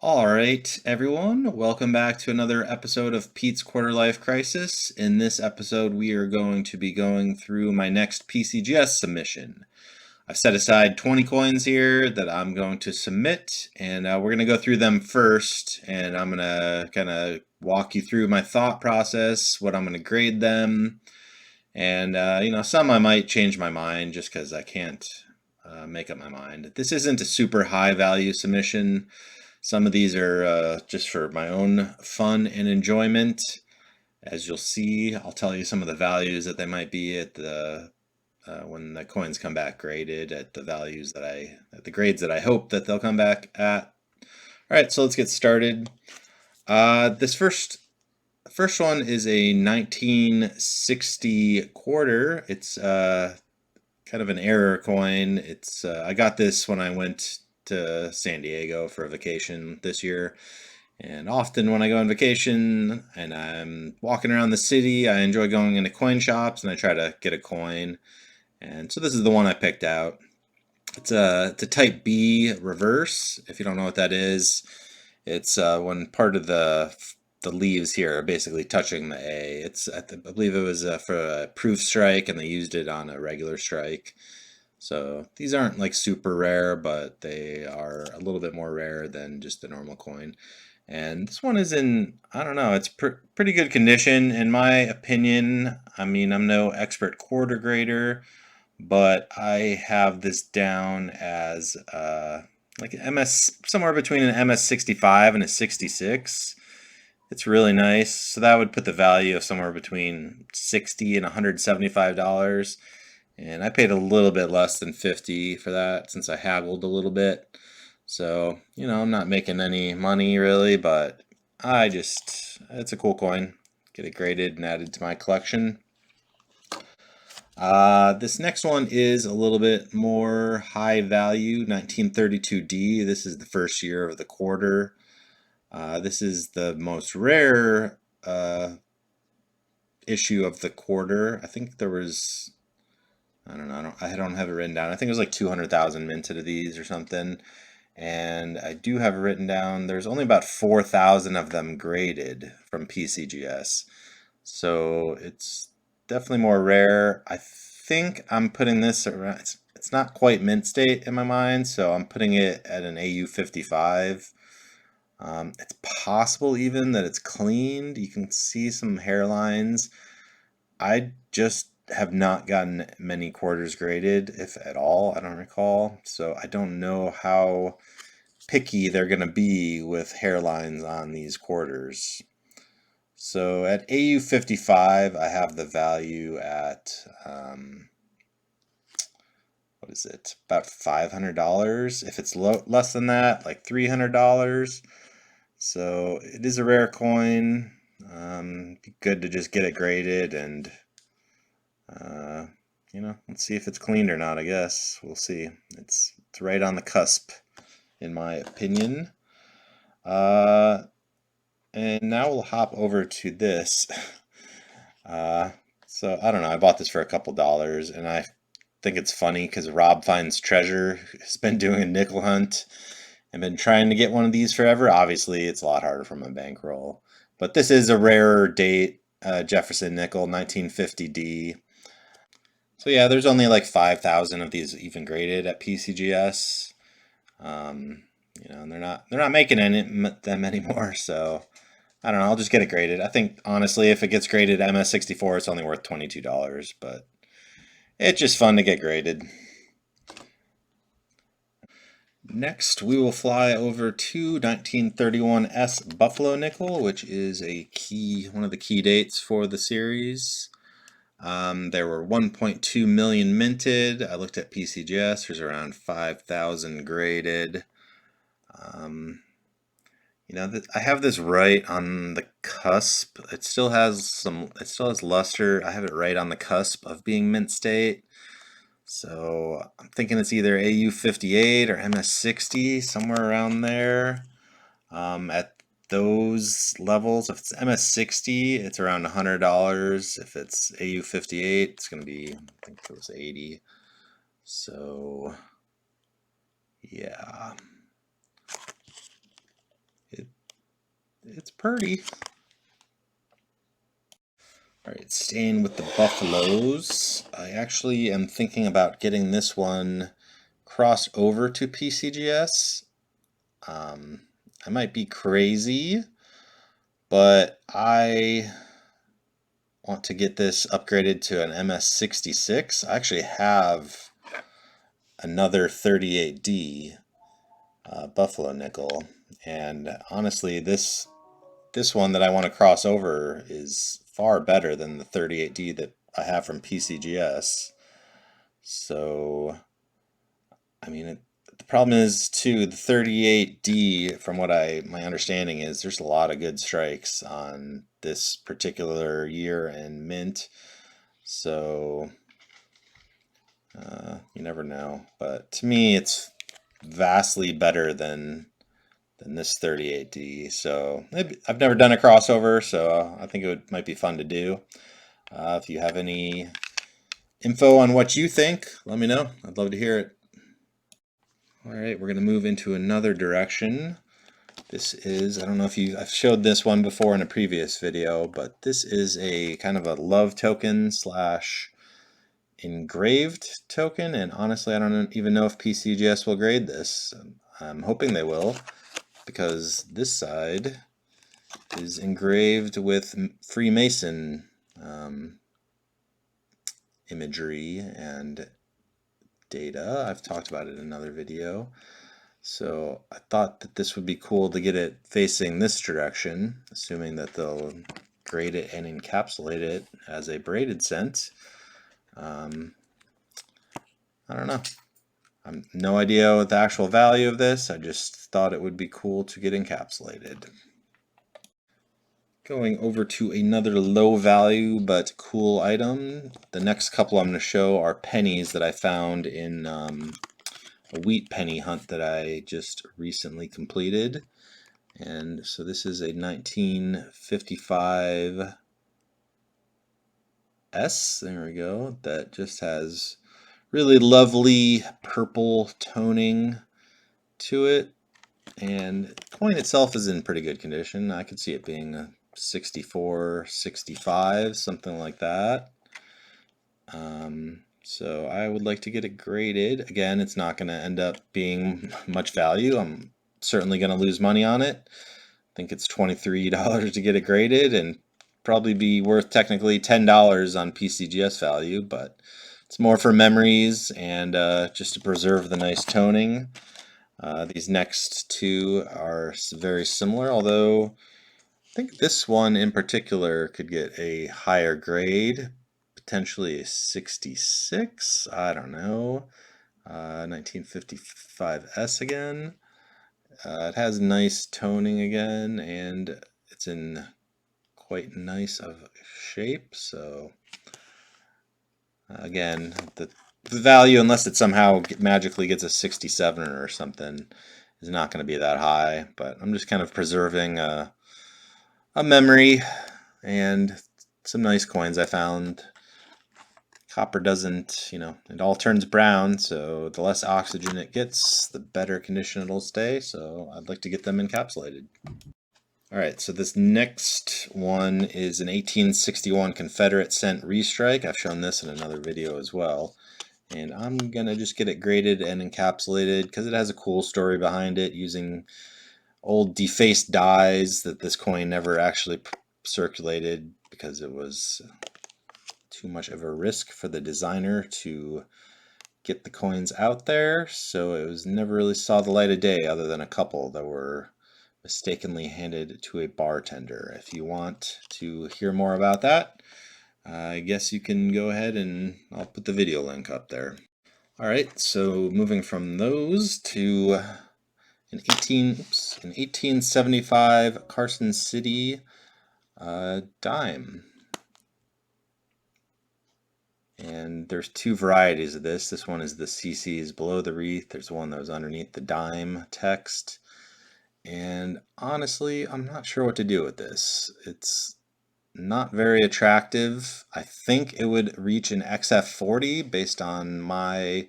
All right, everyone, welcome back to another episode of Pete's Quarter Life Crisis. In this episode, we are going to be going through my next PCGS submission. I've set aside 20 coins here that I'm going to submit, and we're going to go through them first, and I'm going to kind of walk you through my thought process, what I'm going to grade them, and some I might change my mind just because I can't make up my mind. This isn't a super high value submission. Some of these are just for my own fun and enjoyment. As you'll see, I'll tell you some of the values that they might be at the when the coins come back graded at the values that at the grades that I hope that they'll come back at. All right, so let's get started. This first one is a 1960 quarter. It's kind of an error coin. It's I got this when I went to San Diego for a vacation this year. And often when I go on vacation and I'm walking around the city, I enjoy going into coin shops and I try to get a coin. And so this is the one I picked out. It's a type B reverse. If you don't know what that is, it's when part of the leaves here are basically touching the A. I believe it was for a proof strike and they used it on a regular strike. So these aren't like super rare, but they are a little bit more rare than just the normal coin. And this one is in, I don't know, it's pretty good condition in my opinion. I mean, I'm no expert quarter grader, but I have this down as like an MS, somewhere between an MS 65 and a 66. It's really nice. So that would put the value of somewhere between $60 and $175. And I paid a little bit less than 50 for that since I haggled a little bit. So, I'm not making any money really, but it's a cool coin. Get it graded and added to my collection. This next one is a little bit more high value, 1932D. This is the first year of the quarter. This is the most rare issue of the quarter. I think there was, I don't know, I don't have it written down. I think it was like 200,000 minted of these or something. And I do have it written down. There's only about 4,000 of them graded from PCGS. So it's definitely more rare. I think I'm putting this around, it's not quite mint state in my mind, so I'm putting it at an AU 55. It's possible even that it's cleaned. You can see some hairlines. I just have not gotten many quarters graded, if at all. I don't recall. So I don't know how picky they're going to be with hairlines on these quarters. So at AU 55, I have the value at, what is it, about $500. If it's less than that, like $300. So it is a rare coin. Be good to just get it graded and, let's see if it's cleaned or not, I guess. We'll see. It's right on the cusp, in my opinion. And now we'll hop over to this. So I don't know. I bought this for a couple dollars, and I think it's funny because Rob Finds Treasure has been doing a nickel hunt and been trying to get one of these forever. Obviously, it's a lot harder from a bankroll, but this is a rarer date Jefferson nickel, 1950D. So yeah, there's only like 5,000 of these even graded at PCGS. And they're not making them anymore. So I don't know. I'll just get it graded. I think honestly, if it gets graded MS64, it's only worth $22, but it's just fun to get graded. Next, we will fly over to 1931S Buffalo nickel, which is one of the key dates for the series. There were 1.2 million minted. I looked at PCGS. There's around 5,000 graded. I have this right on the cusp. It still has luster. I have it right on the cusp of being mint state. So I'm thinking it's either AU 58 or MS 60, somewhere around there. At those levels, if it's MS 60, it's around $100. If it's AU 58, it's going to be, I think it was 80. So, yeah. pretty. All right, staying with the Buffaloes, I actually am thinking about getting this one crossed over to PCGS. I might be crazy, but I want to get this upgraded to an MS66. I actually have another 38D Buffalo nickel, and honestly, this one that I want to cross over is far better than the 38D that I have from PCGS. So, I mean, the problem is too, the 38D, from what my understanding is, there's a lot of good strikes on this particular year and mint. So, you never know. But to me, it's vastly better than this 38D. So I've never done a crossover, so I think might be fun to do. If you have any info on what you think, let me know. I'd love to hear it. All right, we're going to move into another direction. This is, I don't know if I've showed this one before in a previous video, but this is a kind of a love token slash engraved token, and honestly, I don't even know if PCGS will grade this. I'm hoping they will, because this side is engraved with Freemason imagery and data. I've talked about it in another video. So I thought that this would be cool to get it facing this direction, assuming that they'll grade it and encapsulate it as a braided cent. I don't know. I have no idea what the actual value of this. I just thought it would be cool to get encapsulated. Going over to another low value but cool item. The next couple I'm going to show are pennies that I found in a wheat penny hunt that I just recently completed. And so this is a 1955 S, there we go, that just has really lovely purple toning to it. And the coin itself is in pretty good condition. I could see it being a 64, 65, something like that. So I would like to get it graded. Again, it's not going to end up being much value. I'm certainly going to lose money on it. I think it's $23 to get it graded, and probably be worth technically $10 on PCGS value, but it's more for memories and just to preserve the nice toning. These next two are very similar, although I think this one in particular could get a higher grade, potentially a 66, I don't know. 1955S again. It has nice toning again, and it's in quite nice of shape, so again, the value, unless it somehow magically gets a 67 or something, is not going to be that high, but I'm just kind of preserving a memory and some nice coins I found. Copper doesn't, it all turns brown, so the less oxygen it gets, the better condition it'll stay, so I'd like to get them encapsulated. Alright, so this next one is an 1861 Confederate cent restrike. I've shown this in another video as well. And I'm going to just get it graded and encapsulated because it has a cool story behind it, using old defaced dies that this coin never actually circulated because it was too much of a risk for the designer to get the coins out there. So it was never really saw the light of day, other than a couple that were mistakenly handed to a bartender. If you want to hear more about that, I guess you can go ahead and I'll put the video link up there. Alright, so moving from those to an 1875 Carson City dime. And there's two varieties of this. This one is the CC's below the wreath. There's one that was underneath the dime text. And honestly, I'm not sure what to do with this. It's not very attractive. I think it would reach an XF40 based on my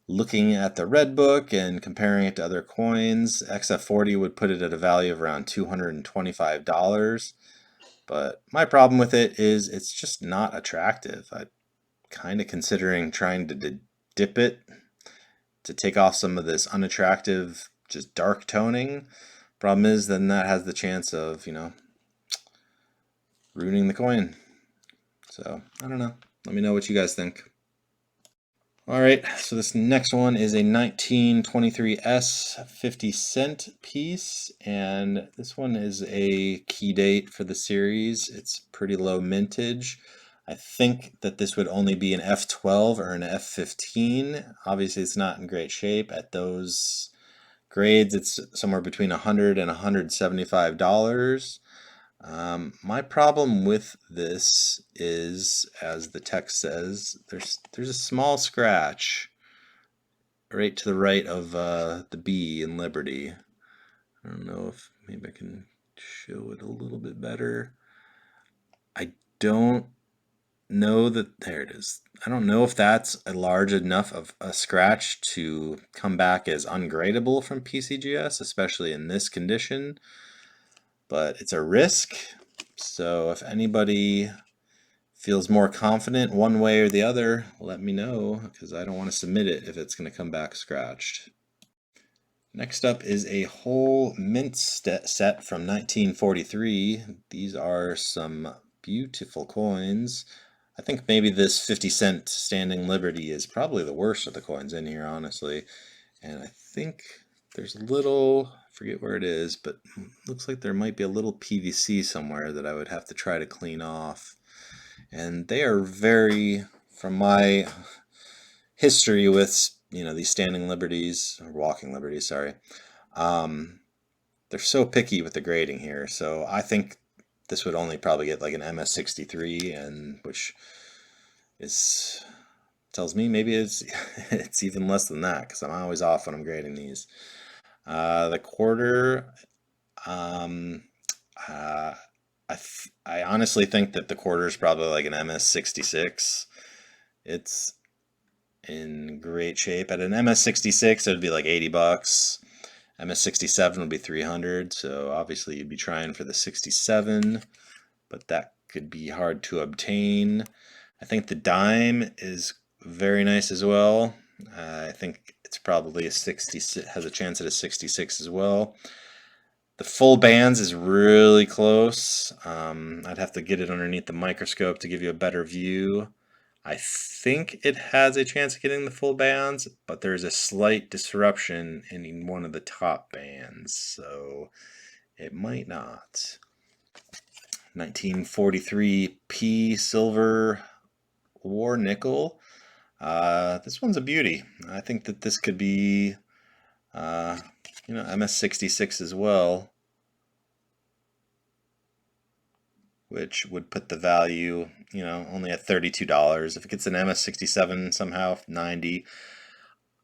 looking at the red book and comparing it to other coins, XF40 would put it at a value of around $225. But my problem with it is it's just not attractive. I'm kind of considering trying to dip it to take off some of this unattractive, just dark toning. Problem is, then that has the chance of, ruining the coin. So, I don't know. Let me know what you guys think. Alright, so this next one is a 1923S 50-cent piece, and this one is a key date for the series. It's pretty low mintage. I think that this would only be an F12 or an F15. Obviously, it's not in great shape. At those grades, it's somewhere between $100 and $175. My problem with this is, as the text says, there's a small scratch right to the right of the B in Liberty. I don't know if maybe I can show it a little bit better. I don't know that, there it is. I don't know if that's a large enough of a scratch to come back as ungradable from PCGS, especially in this condition. But it's a risk. So if anybody feels more confident one way or the other, let me know, because I don't want to submit it if it's going to come back scratched. Next up is a whole mint set from 1943. These are some beautiful coins. I think maybe this 50-cent Standing Liberty is probably the worst of the coins in here, honestly. And I think there's a little, forget where it is, but looks like there might be a little PVC somewhere that I would have to try to clean off. And they are very, from my history with, these Standing Liberties, or Walking Liberties, sorry, they're so picky with the grading here. So I think this would only probably get like an MS63, and which is, tells me maybe it's it's even less than that, because I'm always off when I'm grading these. The quarter, I honestly think that the quarter is probably like an MS66. It's in great shape. At an MS66, it would be like $80. MS67 would be 300. So obviously you'd be trying for the 67, but that could be hard to obtain. I think the dime is very nice as well. I think it's probably a 66, has a chance at a 66 as well. The full bands is really close. I'd have to get it underneath the microscope to give you a better view. I think it has a chance of getting the full bands, but there's a slight disruption in one of the top bands, so it might not. 1943 P Silver War Nickel. This one's a beauty. I think that this could be, MS66 as well, which would put the value, only at $32. If it gets an MS67 somehow, 90.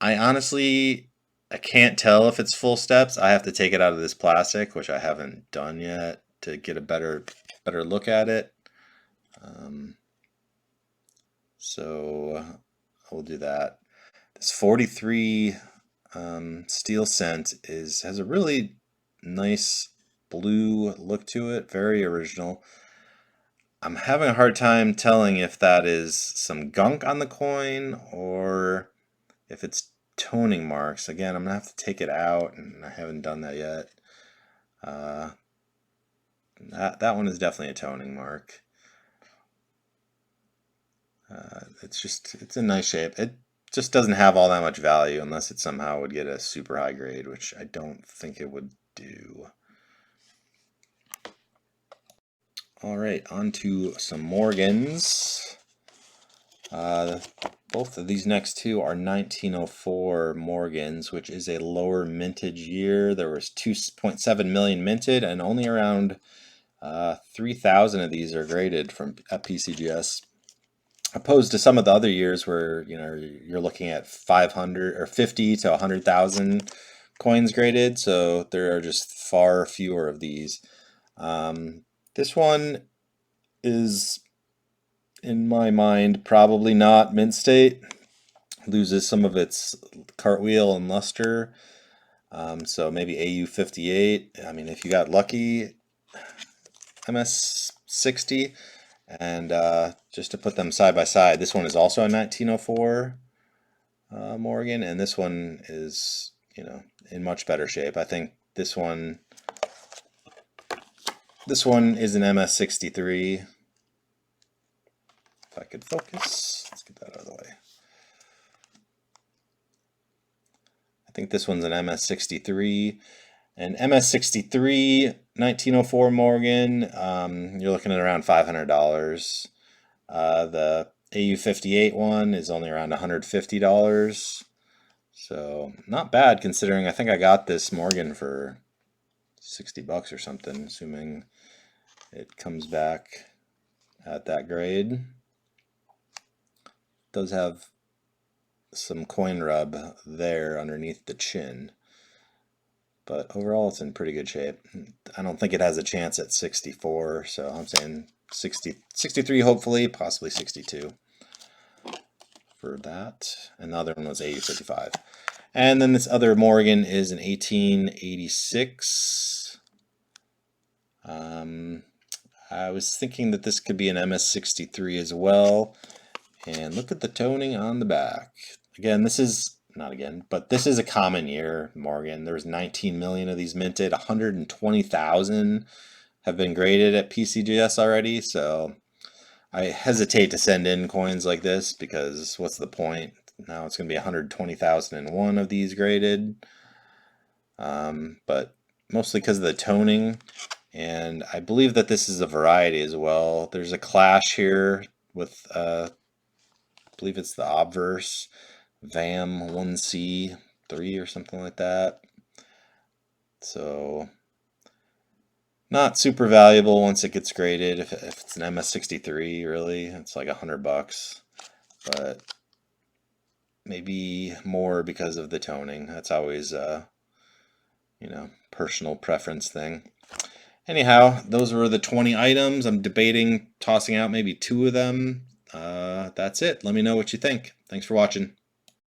I honestly, I can't tell if it's full steps. I have to take it out of this plastic, which I haven't done yet, to get a better look at it. So we'll do that. This 43 steel cent has a really nice blue look to it, very original. I'm having a hard time telling if that is some gunk on the coin or if it's toning marks. Again, I'm gonna have to take it out, and I haven't done that yet. That one is definitely a toning mark. It's in nice shape. It just doesn't have all that much value unless it somehow would get a super high grade, which I don't think it would do. All right, on to some Morgans. Both of these next two are 1904 Morgans, which is a lower mintage year. There was 2.7 million minted, and only around 3,000 of these are graded at PCGS, opposed to some of the other years where you're looking at 500 or 50 to 100,000 coins graded. So there are just far fewer of these. This one is, in my mind, probably not mint state. loses some of its cartwheel and luster. So maybe AU58. I mean, if you got lucky, MS60. And just to put them side by side, this one is also a 1904 Morgan, and this one is, in much better shape. I think this one is an MS63. If I could focus, let's get that out of the way. I think this one's an MS63. An MS63 1904 Morgan, you're looking at around $500. The AU58 one is only around $150. So not bad considering I think I got this Morgan for $60 or something, assuming it comes back at that grade. It does have some coin rub there underneath the chin. But overall, it's in pretty good shape. I don't think it has a chance at 64, so I'm saying 63 hopefully, possibly 62 for that. And the other one was AU55. And then this other Morgan is an 1886. I was thinking that this could be an MS63 as well. And look at the toning on the back. Again, this is... Not again, but this is a common year, Morgan. There's 19 million of these minted. 120,000 have been graded at PCGS already, so I hesitate to send in coins like this because what's the point? Now it's going to be 120,001 of these graded, but mostly because of the toning, and I believe that this is a variety as well. There's a clash here with, I believe it's the obverse. VAM 1C3 or something like that. So not super valuable once it gets graded. If it's an MS63, really, it's like $100. But maybe more because of the toning. That's always personal preference thing. Anyhow, those were the 20 items. I'm debating tossing out maybe 2 of them. That's it. Let me know what you think. Thanks for watching.